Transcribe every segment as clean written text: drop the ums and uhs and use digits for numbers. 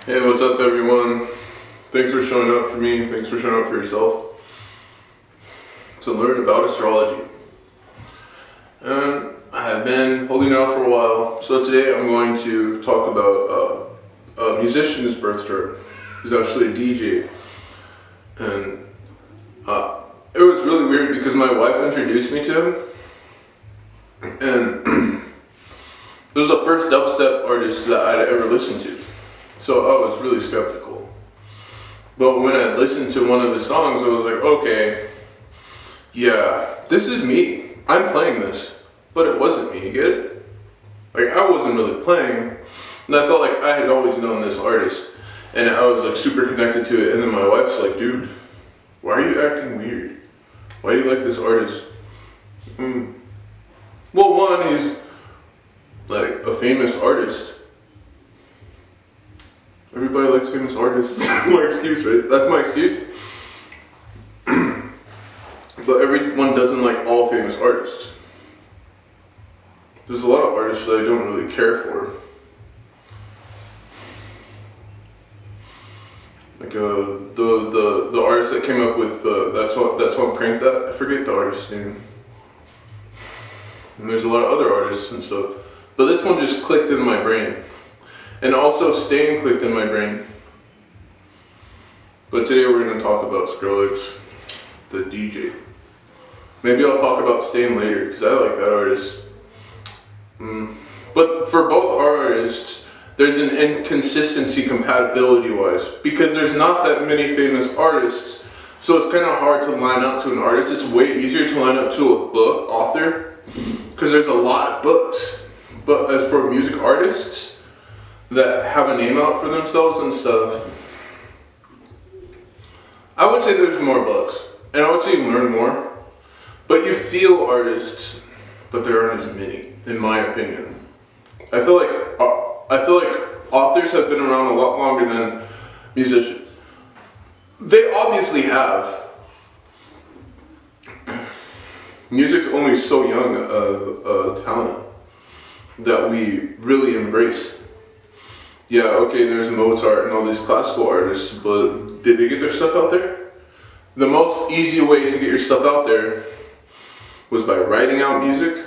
Hey, what's up everyone? Thanks for showing up for me, thanks for showing up for yourself to learn about astrology. And I have been holding it out for a while, so today I'm going to talk about a musician's birth chart. He's actually a DJ. And it was really weird because my wife introduced me to him, and it was the first dubstep artist that I'd ever listened to. So I was really skeptical. But when I listened to one of his songs, I was like, okay, yeah, this is me. I'm playing this. But it wasn't me, you get it? Like, I wasn't really playing. And I felt like I had always known this artist. And I was like super connected to it. And then my wife's like, dude, why are you acting weird? Why do you like this artist? Well, one, he's like a famous artist. Everybody likes famous artists. My excuse, right? That's my excuse. But everyone doesn't like all famous artists. There's a lot of artists that I don't really care for. Like the artist that came up with that song Crank That, I forget the artist's name. And there's a lot of other artists and stuff. But this one just clicked in my brain. And also Stain clicked in my brain. But today we're going to talk about Skrillex, the DJ. Maybe I'll talk about Stain later, because I like that artist. But for both artists, there's an inconsistency compatibility-wise, because there's not that many famous artists, so it's kind of hard to line up to an artist. It's way easier to line up to a book author, because there's a lot of books. But as for music artists that have a name out for themselves and stuff, I would say there's more books, and I would say you learn more, but you feel artists, but there aren't as many, in my opinion. I feel like authors have been around a lot longer than musicians. They obviously have. Music's only so young a talent that we really embrace. Yeah, okay, there's Mozart and all these classical artists, but did they get their stuff out there? The most easy way to get your stuff out there was by writing out music.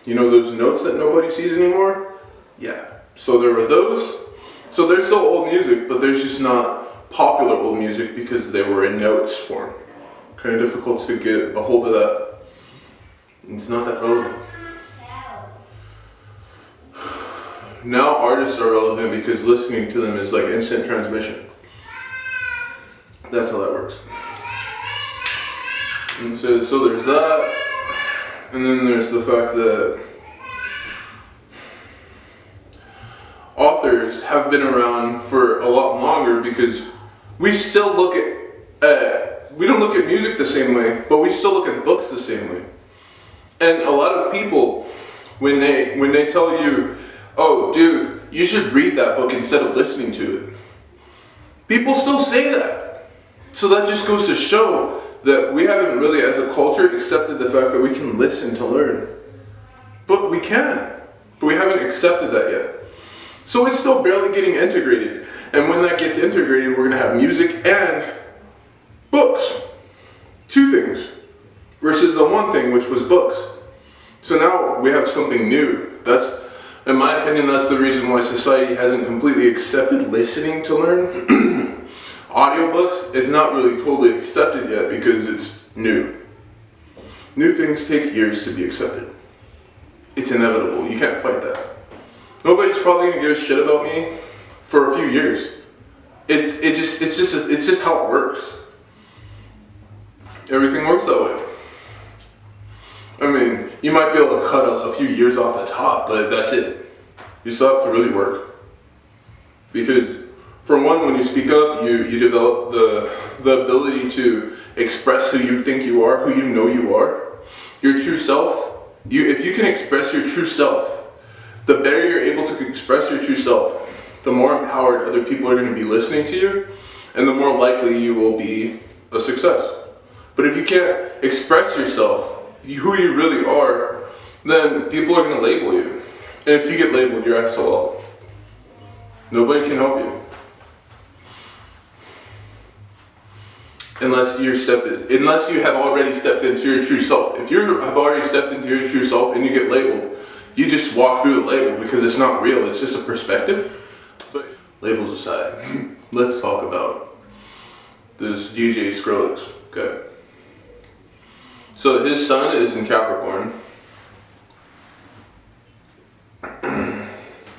You know those notes that nobody sees anymore? Yeah. So there were those. So there's still old music, but there's just not popular old music because they were in notes form. Kind of difficult to get a hold of that. It's not that relevant. Now artists are relevant because listening to them is like instant transmission. That's how that works. And so there's that. And then there's the fact that authors have been around for a lot longer because we still look at, we don't look at music the same way, but we still look at books the same way. And a lot of people, when they tell you, oh dude, you should read that book instead of listening to it, people still say that. So that just goes to show that we haven't really, as a culture, accepted the fact that we can listen to learn. But we can. But we haven't accepted that yet. So it's still barely getting integrated. And when that gets integrated, we're going to have music and books. Two things. Versus the one thing, which was books. So now we have something new. That's, in my opinion, that's the reason why society hasn't completely accepted listening to learn. Audiobooks is not really totally accepted yet because it's new. New things take years to be accepted. It's inevitable. You can't fight that. Nobody's probably gonna give a shit about me for a few years. It's just how it works. Everything works that way. I mean, you might be able to cut a few years off the top, but that's it. You still have to really work. Because for one, when you speak up, you develop the ability to express who you think you are, who you know you are. Your true self. If you can express your true self, the better you're able to express your true self, the more empowered other people are going to be listening to you, and the more likely you will be a success. But if you can't express yourself, who you really are, then people are going to label you. And if you get labeled, you're SOL. Nobody can help you. unless you have already stepped into your true self. If you have already stepped into your true self and you get labeled, you just walk through the label because it's not real, it's just a perspective. But labels aside, let's talk about this DJ Skrillix, okay? So his sun is in Capricorn.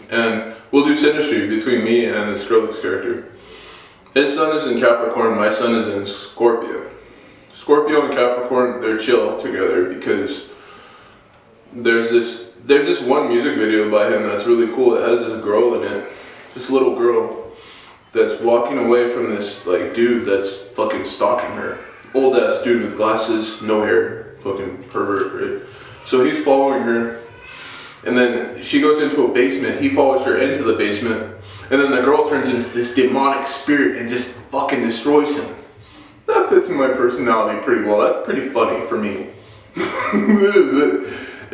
And we'll do synastry between me and the Skrillix character. His sun is in Capricorn, my sun is in Scorpio. Scorpio and Capricorn, they're chill together because there's this one music video by him that's really cool. It has this girl in it, this little girl that's walking away from this like dude that's fucking stalking her. Old ass dude with glasses, no hair, fucking pervert, right? So he's following her, and then she goes into a basement. He follows her into the basement, and then the girl turns into this demonic spirit and just fucking destroys him. That fits in my personality pretty well. That's pretty funny for me.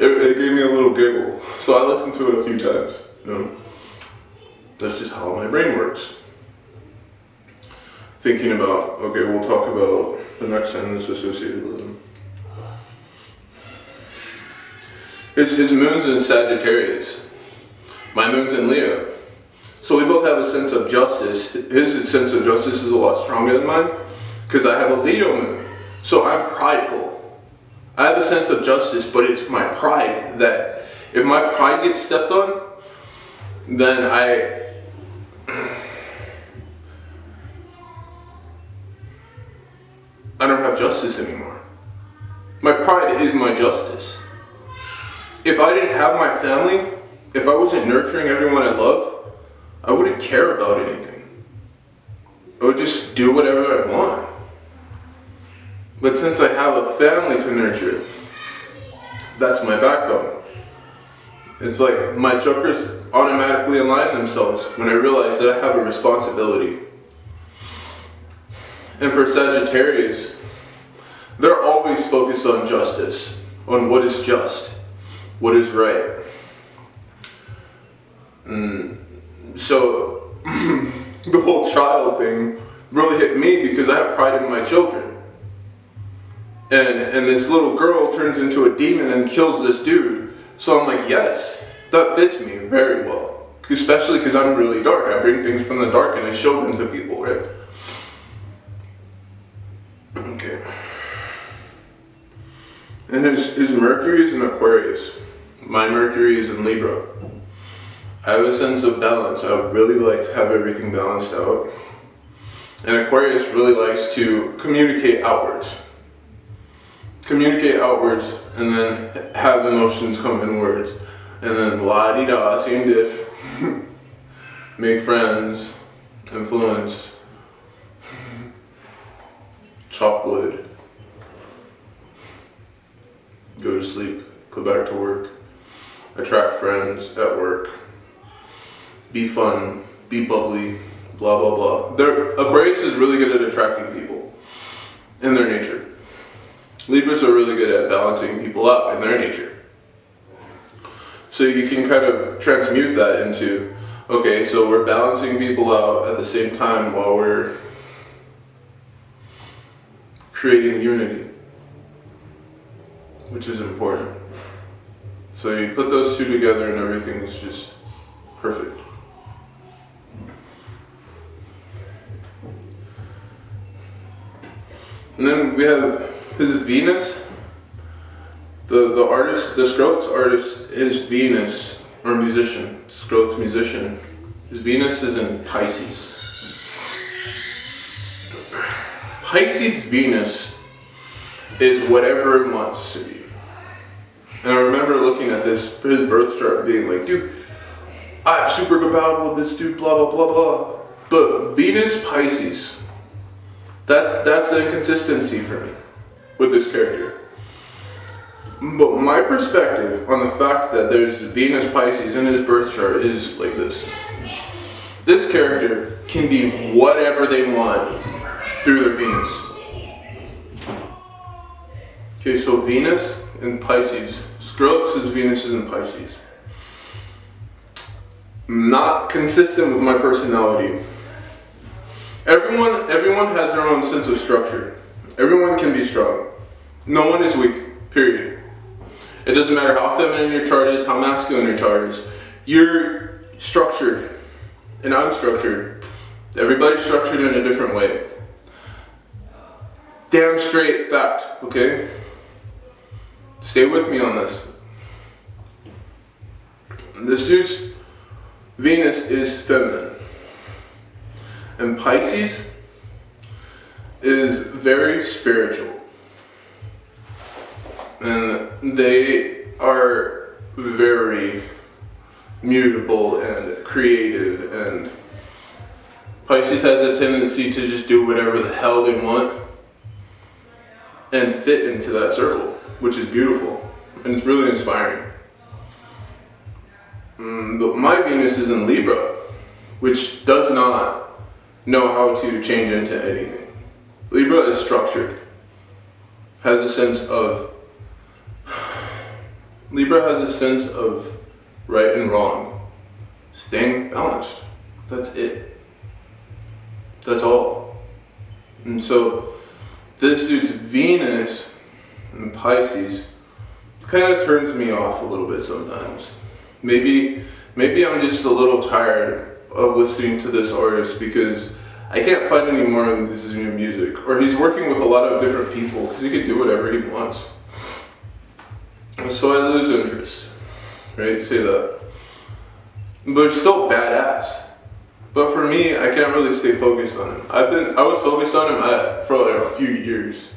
It gave me a little giggle. So I listened to it a few times. You know? That's just how my brain works. Thinking about, okay, we'll talk about the next sentence associated with him. His moon's in Sagittarius. My moon's in Leo. So we both have a sense of justice. His sense of justice is a lot stronger than mine because I have a Leo moon. So I'm prideful. I have a sense of justice, but it's my pride that if my pride gets stepped on, then I don't have justice anymore. My pride is my justice. If I didn't have my family, if I wasn't nurturing everyone I love, I wouldn't care about anything. I would just do whatever I want. But since I have a family to nurture, that's my backbone. It's like my chakras automatically align themselves when I realize that I have a responsibility. And for Sagittarius, they're always focused on justice, on what is just, what is right. So the whole child thing really hit me because I have pride in my children. And this little girl turns into a demon and kills this dude. So I'm like, yes, that fits me very well. Especially because I'm really dark. I bring things from the dark and I show them to people, right? Okay. And his Mercury is in Aquarius. My Mercury is in Libra. I have a sense of balance. I really like to have everything balanced out. And Aquarius really likes to communicate outwards. Communicate outwards and then have emotions come inwards. And then la-di-da, same diff. Make friends, influence, chop wood, go to sleep, go back to work, attract friends at work, be fun, be bubbly, blah blah blah. Aquarius is really good at attracting people in their nature. Libras are really good at balancing people out in their nature. So you can kind of transmute that into, okay, so we're balancing people out at the same time while we're creating unity, which is important. So you put those two together and everything's just perfect. And then we have his Venus, the artist, the Skrillix artist, his Venus, or musician, Skrillix musician, his Venus is in Pisces. Pisces Venus is whatever it wants to be. And I remember looking at his birth chart being like, dude, I'm super compatible with this dude, blah, blah, blah, blah. But Venus Pisces, that's the inconsistency for me with this character. But my perspective on the fact that there's Venus Pisces in his birth chart is like this. This character can be whatever they want through their Venus. Okay, so Venus in Pisces. Skrillix's Venus is in Pisces. Not consistent with my personality. Everyone has their own sense of structure. Everyone can be strong. No one is weak, period. It doesn't matter how feminine your chart is, how masculine your chart is. You're structured, and I'm structured. Everybody's structured in a different way. Damn straight fact, okay? Stay with me on this. This dude's Venus is feminine. And Pisces is very spiritual. And they are very mutable and creative, and Pisces has a tendency to just do whatever the hell they want and fit into that circle, which is beautiful and it's really inspiring. But my Venus is in Libra, which does not know how to change into anything. Libra is structured, has a sense of right and wrong, staying balanced. That's it. That's all. And so this dude's Venus in Pisces kind of turns me off a little bit sometimes. Maybe I'm just a little tired of listening to this artist because I can't find any more of his new music. Or he's working with a lot of different people because he could do whatever he wants. So I lose interest, right? Say that. But it's still badass. But for me, I can't really stay focused on him. I was focused on him for like a few years.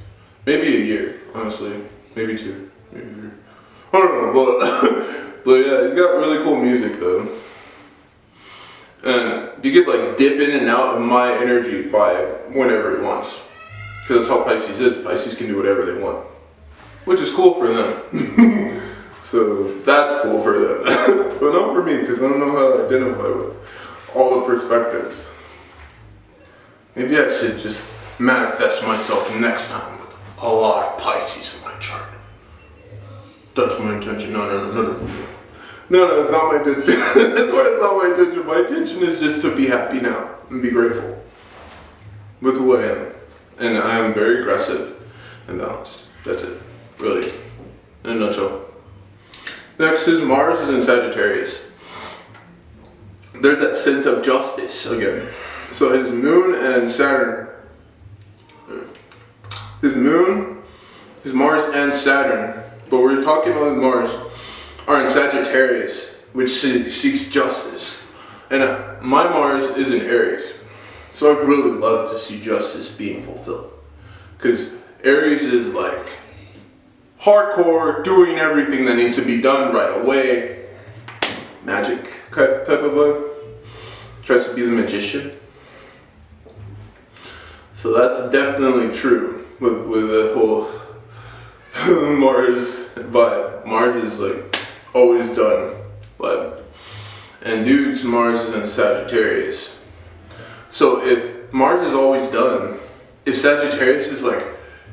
Maybe a year, honestly. Maybe 2, maybe 3. I don't know, but yeah, he's got really cool music though. And you could like dip in and out of my energy vibe whenever it wants. Because that's how Pisces is. Pisces can do whatever they want. Which is cool for them. So that's cool for them. But not for me, because I don't know how to identify with all the perspectives. Maybe I should just manifest myself next time with a lot of Pisces in my chart. That's my intention. No, it's not my intention. That's why it's not my intention. My intention is just to be happy now and be grateful with who I am. And I am very aggressive and balanced. That's it. Really. In a nutshell. Next, his Mars is in Sagittarius. There's that sense of justice again. So his moon and Saturn, his Mars and Saturn, but we're talking about Mars, are in Sagittarius, which seeks justice. And my Mars is in Aries. So I'd really love to see justice being fulfilled. Because Aries is like hardcore, doing everything that needs to be done right away. Magic type of vibe. Tries to be the magician. So that's definitely true with the whole Mars vibe. Mars is like always done vibe. And dude's Mars is in Sagittarius. So if Mars is always done, if Sagittarius is like,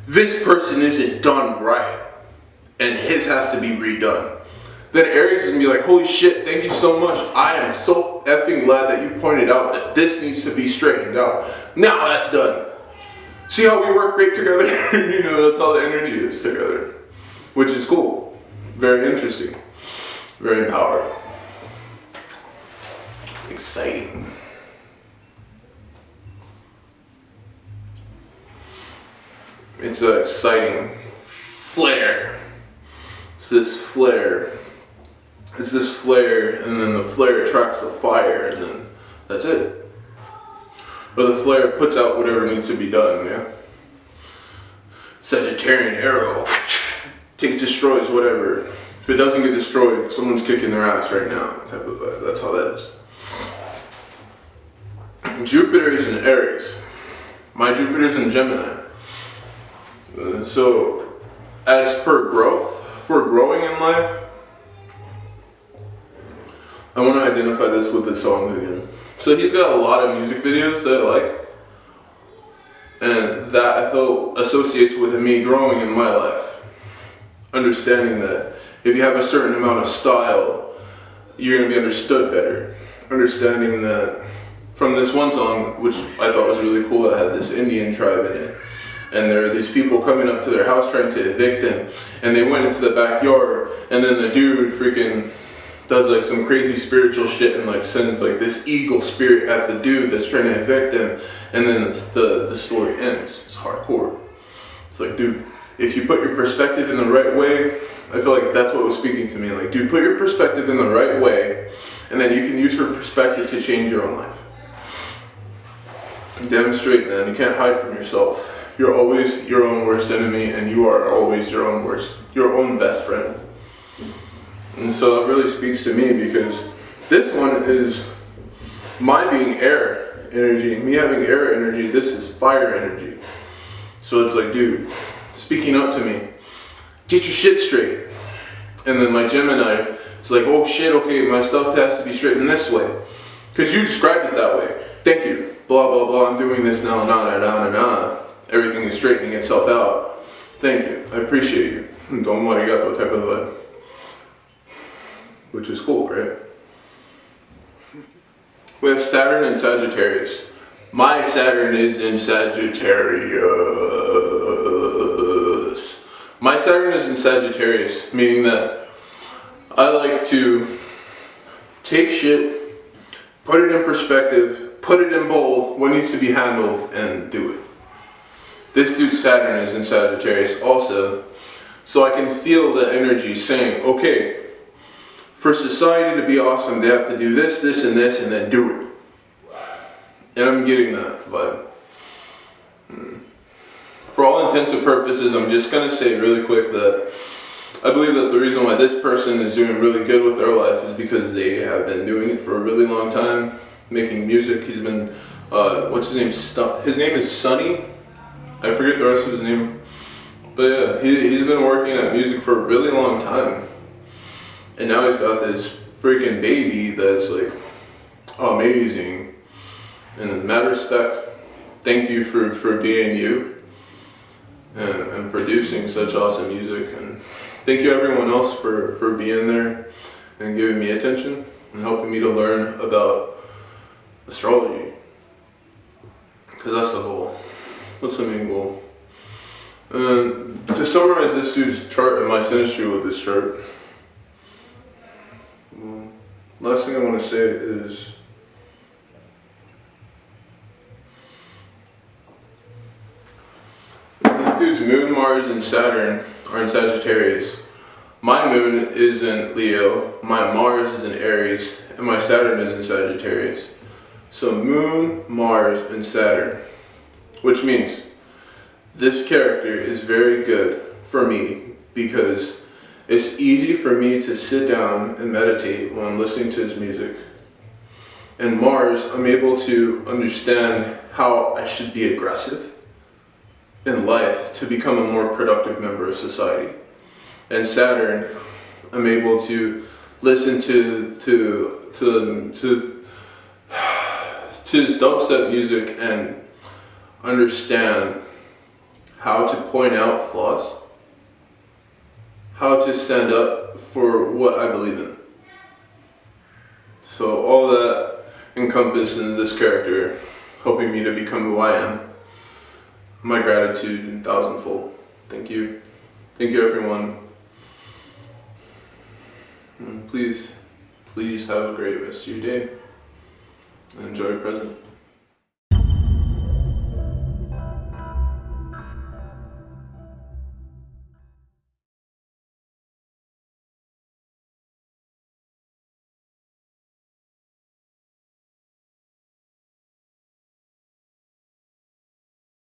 this person isn't done right, and his has to be redone, then Aries is gonna be like, holy shit, thank you so much. I am so effing glad that you pointed out that this needs to be straightened out. Now that's done. See how we work great together? You know, that's how the energy is together. Which is cool. Very interesting. Very empowering. Exciting. It's an exciting flare. It's this flare, and then the flare attracts the fire, and then that's it. Or the flare puts out whatever needs to be done, yeah? Sagittarian arrow, destroys whatever. If it doesn't get destroyed, someone's kicking their ass right now, type of vibe. That's how that is. Jupiter is in Aries. My Jupiter is in Gemini. So, as per growth, for growing in life, I want to identify this with his songs again. So he's got a lot of music videos that I like, and that I feel associates with me growing in my life. Understanding that if you have a certain amount of style, you're going to be understood better. Understanding that from this one song, which I thought was really cool, it had this Indian tribe in it. and there are these people coming up to their house trying to evict them, and they went into the backyard, and then the dude freaking does like some crazy spiritual shit and like sends like this eagle spirit at the dude that's trying to evict them, and then the story ends. It's hardcore. It's like, dude, if you put your perspective in the right way, I feel like that's what was speaking to me. Like, dude, put your perspective in the right way, and then you can use your perspective to change your own life. Damn straight, man. You can't hide from yourself. You're always your own worst enemy, and you are always your own best friend. And so it really speaks to me, because this one is my being air energy, me having air energy. This is fire energy. So it's like, dude, speaking up to me, get your shit straight. And then my Gemini is like, oh shit, okay, my stuff has to be straightened this way, because you described it that way. Thank you. Blah, blah, blah, I'm doing this now, everything is straightening itself out. Thank you, I appreciate you. Don't arigato type of vibe. Which is cool, right? We have Saturn and Sagittarius. My Saturn is in Sagittarius. My Saturn is in Sagittarius, meaning that I like to take shit, put it in perspective, put it in bold, what needs to be handled, and do it. This dude's Saturn is in Sagittarius also, so I can feel the energy saying, okay, for society to be awesome, they have to do this, this, and this, and then do it. And I'm getting that vibe. For all intents and purposes, I'm just going to say really quick that I believe that the reason why this person is doing really good with their life is because they have been doing it for a really long time, making music. He's been, what's his name? His name is Sunny. I forget the rest of his name. But yeah, he's been working at music for a really long time. And now he's got this freaking baby that's like amazing. And in that respect, thank you for being you and producing such awesome music. And thank you everyone else for being there and giving me attention and helping me to learn about astrology. Because that's the goal. That's the main goal. And to summarize this dude's chart and my synastry with this chart, last thing I want to say is this dude's moon, Mars, and Saturn are in Sagittarius. My moon is in Leo, my Mars is in Aries, and my Saturn is in Sagittarius. So moon, Mars, and Saturn, which means this character is very good for me because it's easy for me to sit down and meditate when I'm listening to his music. And Mars, I'm able to understand how I should be aggressive in life to become a more productive member of society. And Saturn, I'm able to listen to his dubstep music and understand how to point out flaws, how to stand up for what I believe in. So all that encompassed in this character, helping me to become who I am. My gratitude in thousandfold. Thank you. Thank you everyone. And please have a great rest of your day and enjoy your present.